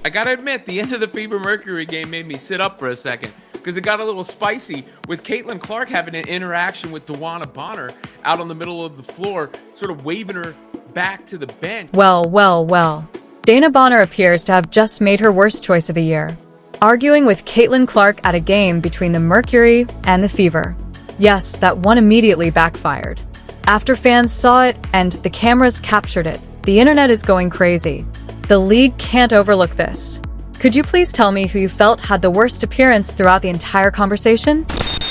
I gotta admit, the end of the Fever Mercury game made me sit up for a second because it got a little spicy with Caitlin Clark having an interaction with Dewanna Bonner out on the middle of the floor, sort of waving her back to the bench. Well, well, well. Dewanna Bonner appears to have just made her worst choice of the year, arguing with Caitlin Clark at a game between the Mercury and the Fever. Yes, that one immediately backfired. After fans saw it and the cameras captured it, the internet is going crazy. The league can't overlook this. Could you please tell me who you felt had the worst appearance throughout the entire conversation?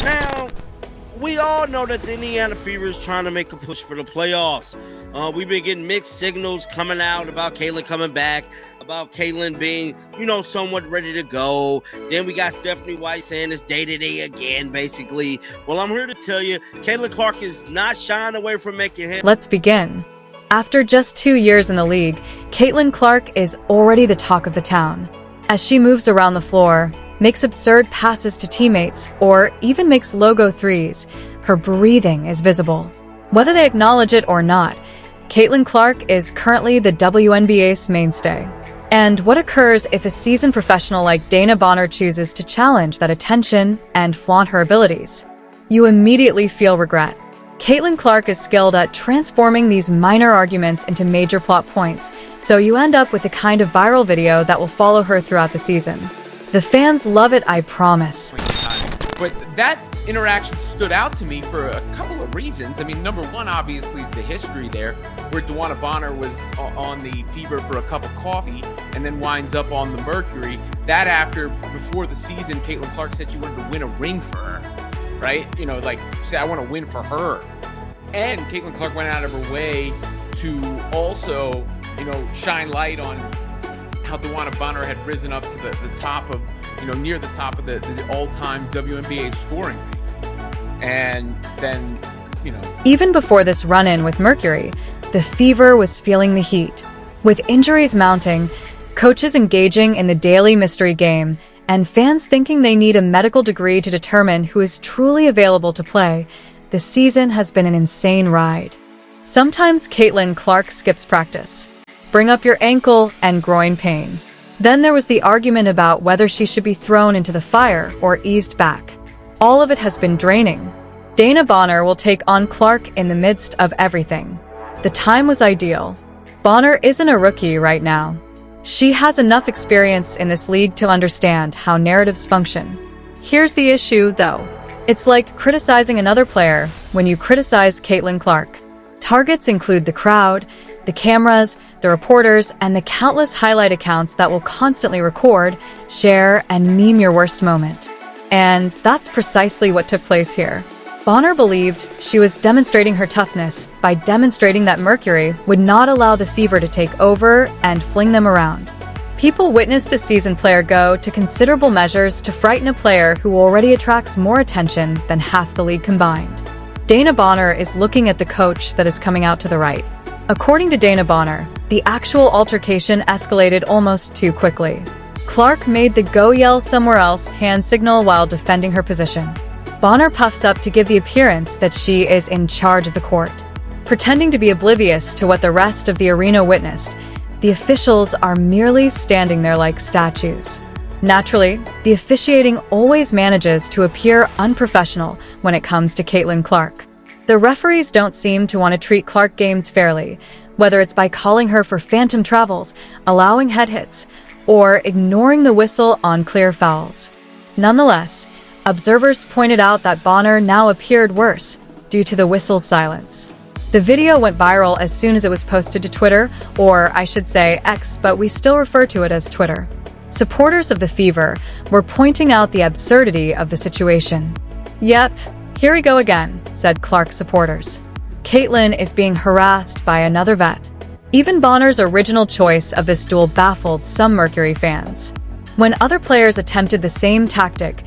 Now, we all know that the Indiana Fever is trying to make a push for the playoffs. We've been getting mixed signals coming out about Caitlin coming back, about Caitlin being, somewhat ready to go. Then we got Stephanie White saying it's day-to-day again, basically. Well, I'm here to tell you, Caitlin Clark is not shying away from making him. Let's begin. After just 2 years in the league, Caitlin Clark is already the talk of the town. As she moves around the floor, makes absurd passes to teammates, or even makes logo threes, her breathing is visible. Whether they acknowledge it or not, Caitlin Clark is currently the WNBA's mainstay. And what occurs if a seasoned professional like Dewanna Bonner chooses to challenge that attention and flaunt her abilities? You immediately feel regret. Caitlin Clark is skilled at transforming these minor arguments into major plot points, so you end up with the kind of viral video that will follow her throughout the season. The fans love it, I promise. But that interaction stood out to me for a couple of reasons. I mean, number one, obviously, is the history there, where Dewanna Bonner was on the Fever for a cup of coffee and then winds up on the Mercury. Before the season, Caitlin Clark said she wanted to win a ring for her, right? Say, I want to win for her. And Caitlin Clark went out of her way to also, shine light on how Dewanna Bonner had risen up to the top of, near the top of the all-time WNBA scoring rate. And then, Even before this run-in with Mercury, the Fever was feeling the heat. With injuries mounting, coaches engaging in the daily mystery game, and fans thinking they need a medical degree to determine who is truly available to play, the season has been an insane ride. Sometimes Caitlin Clark skips practice. Bring up your ankle and groin pain. Then there was the argument about whether she should be thrown into the fire or eased back. All of it has been draining. Dewanna Bonner will take on Clark in the midst of everything. The time was ideal. Bonner isn't a rookie right now. She has enough experience in this league to understand how narratives function. Here's the issue, though. It's like criticizing another player when you criticize Caitlin Clark. Targets include the crowd, the cameras, the reporters, and the countless highlight accounts that will constantly record, share, and meme your worst moment. And that's precisely what took place here. Bonner believed she was demonstrating her toughness by demonstrating that Mercury would not allow the Fever to take over and fling them around. People witnessed a seasoned player go to considerable measures to frighten a player who already attracts more attention than half the league combined. Dewanna Bonner is looking at the coach that is coming out to the right. According to Dewanna Bonner, the actual altercation escalated almost too quickly. Clark made the "go yell somewhere else" hand signal while defending her position. Bonner puffs up to give the appearance that she is in charge of the court. Pretending to be oblivious to what the rest of the arena witnessed, the officials are merely standing there like statues. Naturally, the officiating always manages to appear unprofessional when it comes to Caitlin Clark. The referees don't seem to want to treat Clark games fairly, whether it's by calling her for phantom travels, allowing head hits, or ignoring the whistle on clear fouls. Nonetheless, observers pointed out that Bonner now appeared worse due to the whistle's silence. The video went viral as soon as it was posted to Twitter, or I should say X, but we still refer to it as Twitter. Supporters of the Fever were pointing out the absurdity of the situation. "Yep, here we go again," said Clark supporters. Caitlin is being harassed by another vet. Even Bonner's original choice of this duel baffled some Mercury fans. When other players attempted the same tactic,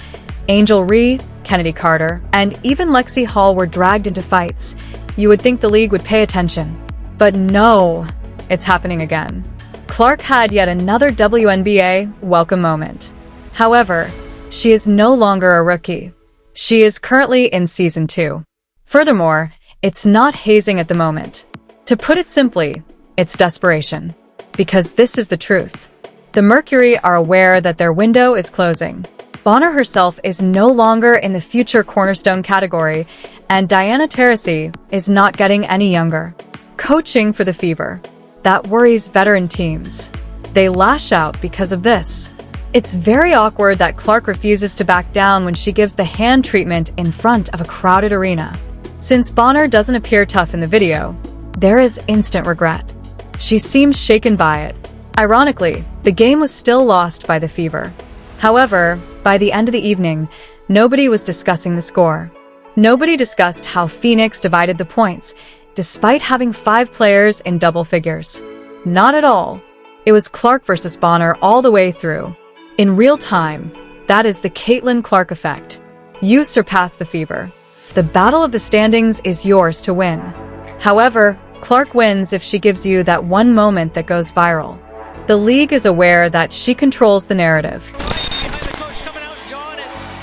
Angel Ree, Kennedy Carter, and even Lexi Hall were dragged into fights, you would think the league would pay attention. But no, it's happening again. Clark had yet another WNBA welcome moment. However, she is no longer a rookie. She is currently in Season 2. Furthermore, it's not hazing at the moment. To put it simply, it's desperation. Because this is the truth. The Mercury are aware that their window is closing. Bonner herself is no longer in the future cornerstone category, and Dewanna Bonner is not getting any younger. Coaching for the Fever. That worries veteran teams. They lash out because of this. It's very awkward that Clark refuses to back down when she gives the hand treatment in front of a crowded arena. Since Bonner doesn't appear tough in the video, there is instant regret. She seems shaken by it. Ironically, the game was still lost by the Fever. However, by the end of the evening, nobody was discussing the score. Nobody discussed how Phoenix divided the points, despite having 5 players in double figures. Not at all. It was Clark versus Bonner all the way through. In real time, that is the Caitlin Clark effect. You surpass the Fever. The battle of the standings is yours to win. However, Clark wins if she gives you that one moment that goes viral. The league is aware that she controls the narrative.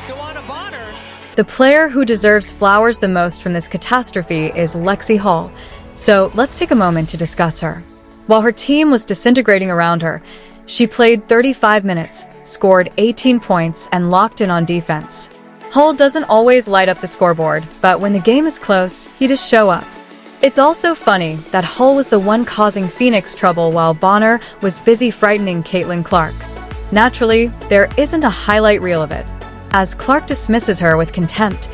Dewanna Bonner. The player who deserves flowers the most from this catastrophe is Lexi Hall, so let's take a moment to discuss her. While her team was disintegrating around her, she played 35 minutes, scored 18 points, and locked in on defense. Hull doesn't always light up the scoreboard, but when the game is close, he just show up. It's also funny that Hull was the one causing Phoenix trouble while Bonner was busy frightening Caitlin Clark. Naturally, there isn't a highlight reel of it. As Clark dismisses her with contempt,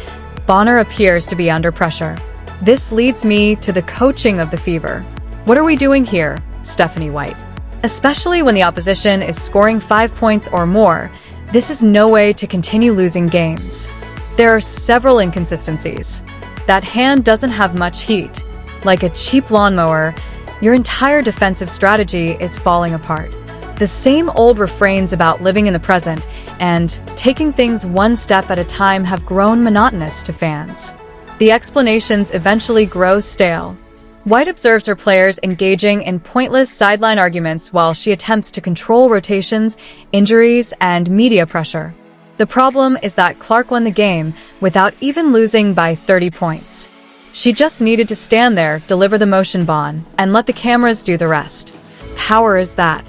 Bonner appears to be under pressure. This leads me to the coaching of the Fever. What are we doing here, Stephanie White? Especially when the opposition is scoring 5 points or more, this is no way to continue losing games. There are several inconsistencies. That hand doesn't have much heat. Like a cheap lawnmower, your entire defensive strategy is falling apart. The same old refrains about living in the present and taking things one step at a time have grown monotonous to fans. The explanations eventually grow stale. White observes her players engaging in pointless sideline arguments while she attempts to control rotations, injuries, and media pressure. The problem is that Clark won the game without even losing by 30 points. She just needed to stand there, deliver the motion bomb, and let the cameras do the rest. Power is that.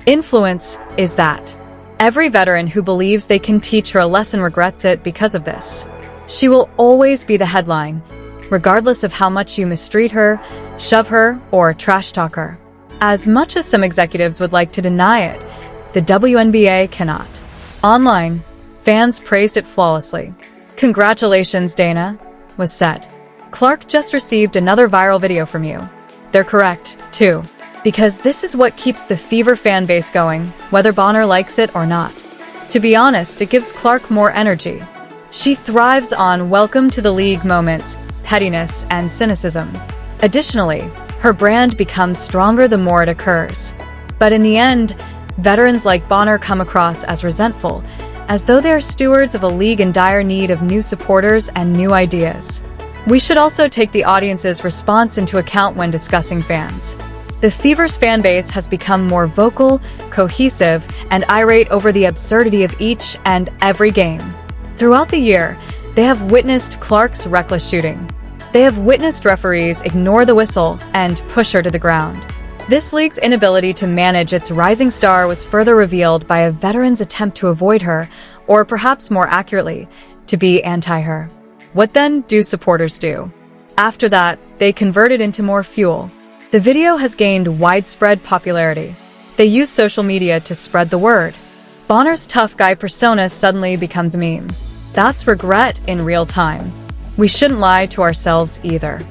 Influence is that. Every veteran who believes they can teach her a lesson regrets it because of this. She will always be the headline, regardless of how much you mistreat her, shove her, or trash talk her. As much as some executives would like to deny it, the WNBA cannot. Online, fans praised it flawlessly. "Congratulations, Dana," was said. "Clark just received another viral video from you." They're correct, too, because this is what keeps the Fever fan base going, whether Bonner likes it or not. To be honest, it gives Clark more energy. She thrives on welcome to the league moments, pettiness, and cynicism. Additionally, her brand becomes stronger the more it occurs. But in the end, veterans like Bonner come across as resentful, as though they are stewards of a league in dire need of new supporters and new ideas. We should also take the audience's response into account when discussing fans. The Fever's fan base has become more vocal, cohesive, and irate over the absurdity of each and every game. Throughout the year, they have witnessed Clark's reckless shooting. They have witnessed referees ignore the whistle and push her to the ground. This league's inability to manage its rising star was further revealed by a veteran's attempt to avoid her, or perhaps more accurately, to be anti-her. What then do supporters do? After that, they convert it into more fuel. The video has gained widespread popularity. They use social media to spread the word. Bonner's tough guy persona suddenly becomes a meme. That's regret in real time. We shouldn't lie to ourselves either.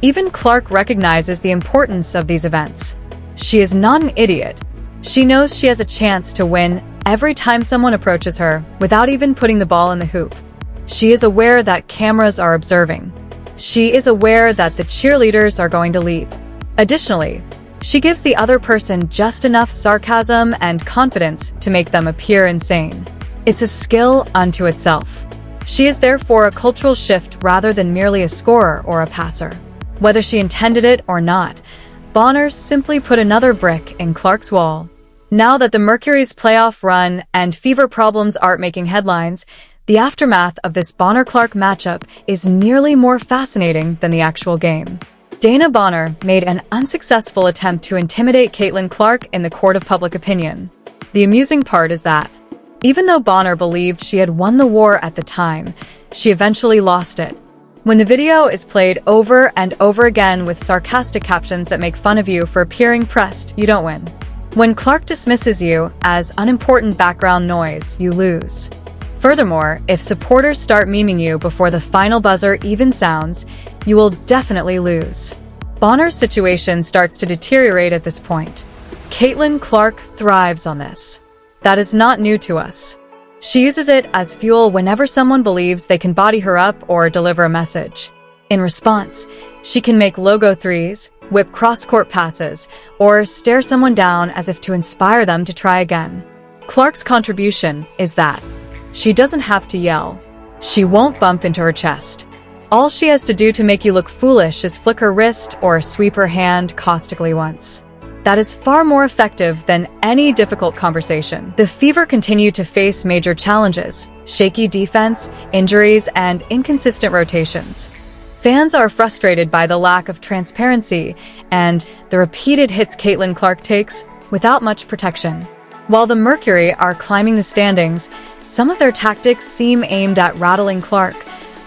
Even Clark recognizes the importance of these events. She is not an idiot. She knows she has a chance to win every time someone approaches her without even putting the ball in the hoop. She is aware that cameras are observing. She is aware that the cheerleaders are going to leap. Additionally, she gives the other person just enough sarcasm and confidence to make them appear insane. It's a skill unto itself. She is therefore a cultural shift rather than merely a scorer or a passer. Whether she intended it or not, Bonner simply put another brick in Clark's wall. Now that the Mercury's playoff run and Fever problems aren't making headlines, the aftermath of this Bonner-Clark matchup is nearly more fascinating than the actual game. Dewanna Bonner made an unsuccessful attempt to intimidate Caitlin Clark in the court of public opinion. The amusing part is that, even though Bonner believed she had won the war at the time, she eventually lost it. When the video is played over and over again with sarcastic captions that make fun of you for appearing pressed, you don't win. When Clark dismisses you as unimportant background noise, you lose. Furthermore, if supporters start memeing you before the final buzzer even sounds, you will definitely lose. Bonner's situation starts to deteriorate at this point. Caitlin Clark thrives on this. That is not new to us. She uses it as fuel whenever someone believes they can body her up or deliver a message. In response, she can make logo threes, whip cross-court passes, or stare someone down as if to inspire them to try again. Clark's contribution is that she doesn't have to yell. She won't bump into her chest. All she has to do to make you look foolish is flick her wrist or sweep her hand caustically once. That is far more effective than any difficult conversation. The Fever continue to face major challenges: shaky defense, injuries, and inconsistent rotations. Fans are frustrated by the lack of transparency and the repeated hits Caitlin Clark takes without much protection. While the Mercury are climbing the standings, some of their tactics seem aimed at rattling Clark,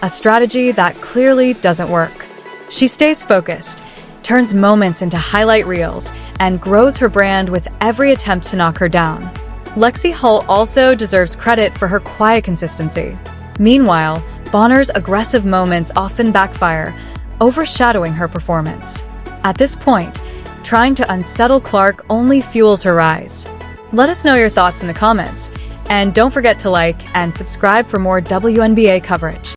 a strategy that clearly doesn't work. She stays focused, turns moments into highlight reels, and grows her brand with every attempt to knock her down. Lexi Hull also deserves credit for her quiet consistency. Meanwhile, Bonner's aggressive moments often backfire, overshadowing her performance. At this point, trying to unsettle Clark only fuels her rise. Let us know your thoughts in the comments, and don't forget to like and subscribe for more WNBA coverage.